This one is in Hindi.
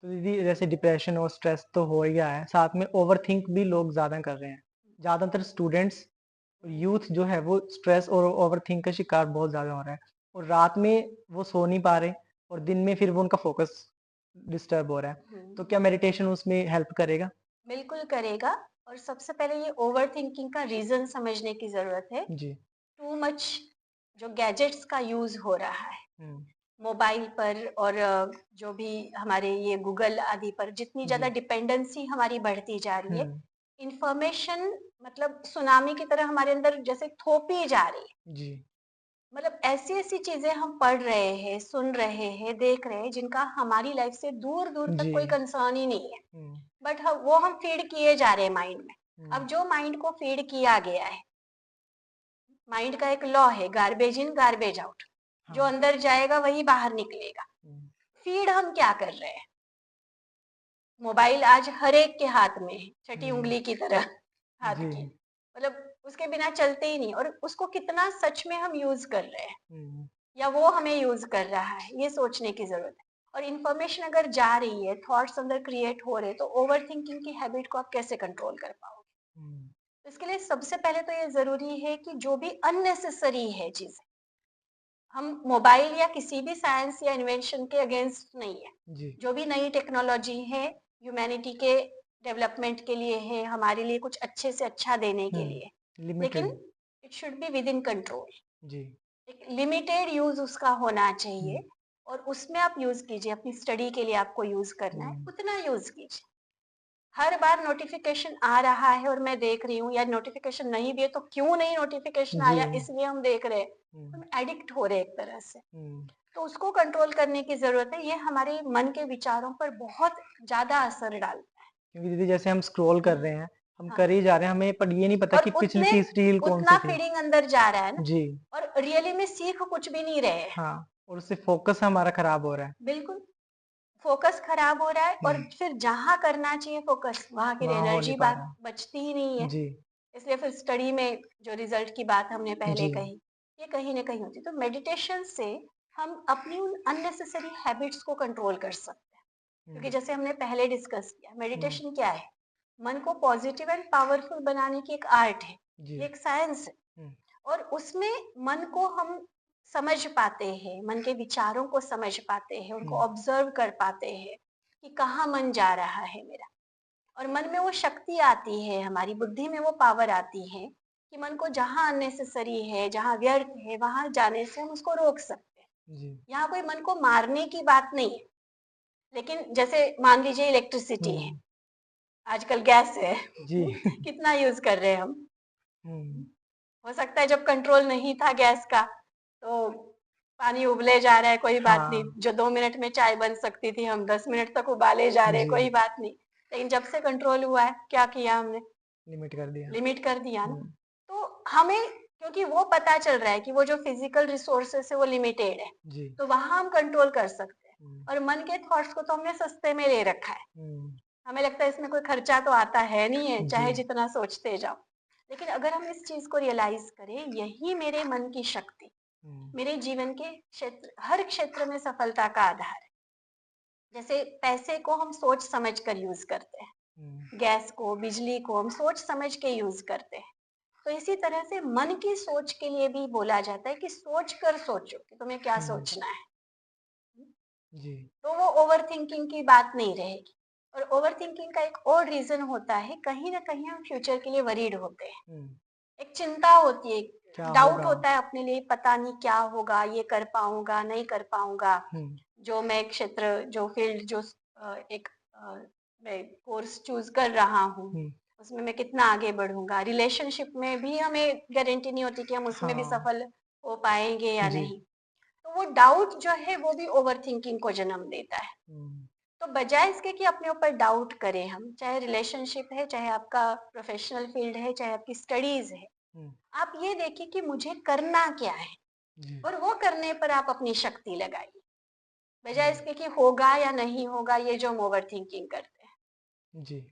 तो दीदी जैसे डिप्रेशन और स्ट्रेस तो हो ही गया है, साथ में ओवरथिंक भी लोग ज़्यादा कर रहे हैं। ज़्यादातर स्टूडेंट्स और यूथ जो है वो स्ट्रेस और ओवरथिंक का शिकार बहुत ज़्यादा हो रहा है और रात में वो सो नहीं पा रहे और दिन में फिर वो उनका फोकस डिस्टर्ब हो रहा है। तो क्या मेडिटेशन उसमें हेल्प करेगा? बिल्कुल करेगा। और सबसे पहले ये ओवरथिंकिंग का रीज़न समझने की ज़रूरत है। जी। टू मच जो गैजेट्स का यूज़ हो रहा है, हुँ, मोबाइल पर और जो भी हमारे ये गूगल आदि पर जितनी ज़्यादा जी। डिपेंडेंसी हमारी बढ़ती जा रही है, हुँ, इंफॉर्मेशन मतलब सुनामी की तरह हमारे अंदर जैसे थोपी जा रही है। जी। मतलब ऐसी-ऐसी चीज़ें हम पढ़ रहे हैं, सुन रहे हैं, देख रहे हैं जिनका हमारी लाइफ से दूर-दूर तक जी। कोई कंसर्न ही नहीं है। हुँ, बट वो हम फीड किए जा रहे हैं माइंड में। हुँ। अब जो माइंड को फीड किया गया है, माइंड का एक लॉ है, गार्बेज इन गार्बेज आउट। जो हाँ। अंदर जाएगा वही बाहर निकलेगा। हुँ, फीड हम क्या कर रहे हैं? मोबाइल आज हर एक के हाथ में है, छठी हुँ। उंगली की तरह हाथ जी। की। मतलब उसके बिना चलते ही नहीं, और उसको कितना सच में हम यूज कर रहे हैं हुँ, या वो हमें यूज कर रहा है, ये सोचने की जरूरत है। और इन्फॉर्मेशन अगर जा रही है, थॉट्स अंदर क्रिएट हो रहे हैं, तो ओवर थिंकिंग की हैबिट को आप कैसे कंट्रोल कर पाओगे? हुँ। तो इसके लिए सबसे पहले तो ये जरूरी है कि जो भी अननेसेसरी है चीजें, हम मोबाइल या किसी भी साइंस या इन्वेंशन के अगेंस्ट नहीं है। जी। जो भी नई टेक्नोलॉजी है, ह्यूमैनिटी के डेवलपमेंट के लिए है, हमारे लिए कुछ अच्छे से अच्छा देने के हुँ, लिए, लेकिन limited. It should be within control. जी। एक लिमिटेड यूज उसका होना हुँ, चाहिए, और उसमें आप यूज कीजिए। अपनी स्टडी के लिए आपको यूज करना है, हुँ। उतना यूज कीजिए। हर बार नोटिफिकेशन आ रहा है और मैं देख रही हूँ, या नोटिफिकेशन नहीं भी है तो क्यों नहीं नोटिफिकेशन जी। आया, इसलिए हम देख रहे हैं, हुँ, हम एडिक्ट हो रहे हैं एक तरह से। हुँ। तो उसको कंट्रोल करने की ज़रूरत है, ये हमारे मन के विचारों पर बहुत ज़्यादा असर डालता है। क्योंकि दीदी जैसे हम स्क्रॉल कर रहे हैं, हम कर हाँ, ही जा रहे हैं, हमें पर ये नहीं पता और कि पिछली उतने तीसरी रील उतना कौन-सी थी। फीडिंग अंदर जा रहा है ना, जी, और रियली में सीख कुछ भी नहीं रहे हैं। हाँ, और उससे फ़ोकस हमारा खराब हो रहा है। बिल्कुल, फ़ोकस खराब हो रहा है, और हुँ, फिर जहाँ करना चाहिए फ़ोकस, वहाँ की वहाँ हो नहीं एनर्जी पा बात रहा। बचती ही नहीं है। जी, इसलिए फिर स्टडी में जो रिज़ल्ट की बात हमने पहले जी। कही, ये कहीं न कहीं होती है। तो मेडिटेशन से हम अपनी उन अननेसेसरी हैबिट्स को कंट्रोल कर सकते हैं। क्योंकि हुँ, जैसे हमने पहले डिस्कस किया, हुँ, मेडिटेशन क्या है? मन को पॉजिटिव एंड पावरफुल बनाने की एक आर्ट है, जी, ये एक साइंस है। हुँ, और उसमें मन को हम समझ पाते हैं, मन के विचारों को समझ पाते हैं, उनको हुँ, ऑब्जर्व कर पाते हैं कि कहाँ मन जा रहा है मेरा। और मन में वो शक्ति आती है, हमारी बुद्धि में वो पावर आती है कि मन को जहाँ अननेसेसरी है, जहाँ व्यर्थ है, वहां जाने से हम उसको रोक सकते हैं। जी, यहाँ कोई मन को मारने की बात नहीं है। लेकिन जैसे मान लीजिए इलेक्ट्रिसिटी है, हुँ, आजकल गैस है जी, कितना यूज कर रहे हैं हम। हुँ, हो सकता है जब कंट्रोल नहीं था गैस का, तो पानी उबले जा रहा है, कोई बात नहीं। हाँ, जो 2 मिनट में चाय बन सकती थी, हम 10 मिनट तक उबाले जा रहे हैं, जी, कोई बात नहीं। लेकिन जब से कंट्रोल हुआ है, क्या किया हमने? लिमिट कर दिया। लिमिट कर दिया ना। हुँ, तो हमें, क्योंकि वो पता चल रहा है कि वो जो फिजिकल रिसोर्सेस है वो लिमिटेड है, जी, तो वहां हम कंट्रोल कर सकते हैं। हुँ, और मन के थॉट्स को तो हमने सस्ते में ले रखा है। हुँ, हमें लगता है इसमें कोई खर्चा तो आता है नहीं है, जी, चाहे जितना सोचते जाओ। लेकिन अगर हम इस चीज को रियलाइज करें, यही मेरे मन की शक्ति, हुँ, मेरे जीवन के क्षेत्र, हर क्षेत्र में सफलता का आधार है। जैसे पैसे को हम सोच समझ कर यूज करते हैं, हुँ, गैस को, बिजली को हम सोच समझ के यूज करते हैं। तो इसी तरह से मन की सोच के लिए भी बोला जाता है कि सोच कर सोचो कि तुम्हें क्या हुँ, सोचना है। जी, तो वो ओवर थिंकिंग की बात नहीं रहेगी। और ओवर थिंकिंग का एक और रीजन होता है, कहीं ना कहीं हम फ्यूचर के लिए वरीड होते हैं। हुँ, एक चिंता होती है, क्या डाउट होगा? होता है अपने लिए, पता नहीं क्या होगा, ये कर पाऊंगा नहीं कर पाऊंगा। हुँ, जो मैं क्षेत्र, जो फील्ड, जो एक मैं कोर्स चूज कर रहा हूँ, हुँ, उसमें मैं कितना आगे बढ़ूंगा। रिलेशनशिप में भी हमें गारंटी नहीं होती कि हम उसमें भी हाँ, सफल हो पाएंगे या जी, नहीं। तो वो डाउट जो है वो भी ओवर थिंकिंग को जन्म देता है। हुँ, तो बजाय इसके कि अपने ऊपर डाउट करें हम, चाहे रिलेशनशिप है, चाहे आपका प्रोफेशनल फील्ड है, चाहे आपकी स्टडीज है, हुँ, आप ये देखिए कि मुझे करना क्या है, जी, और वो करने पर आप अपनी शक्ति लगाइए। बजाय हुँ, इसके कि होगा या नहीं होगा, ये जो हम ओवर थिंकिंग करते हैं। जी।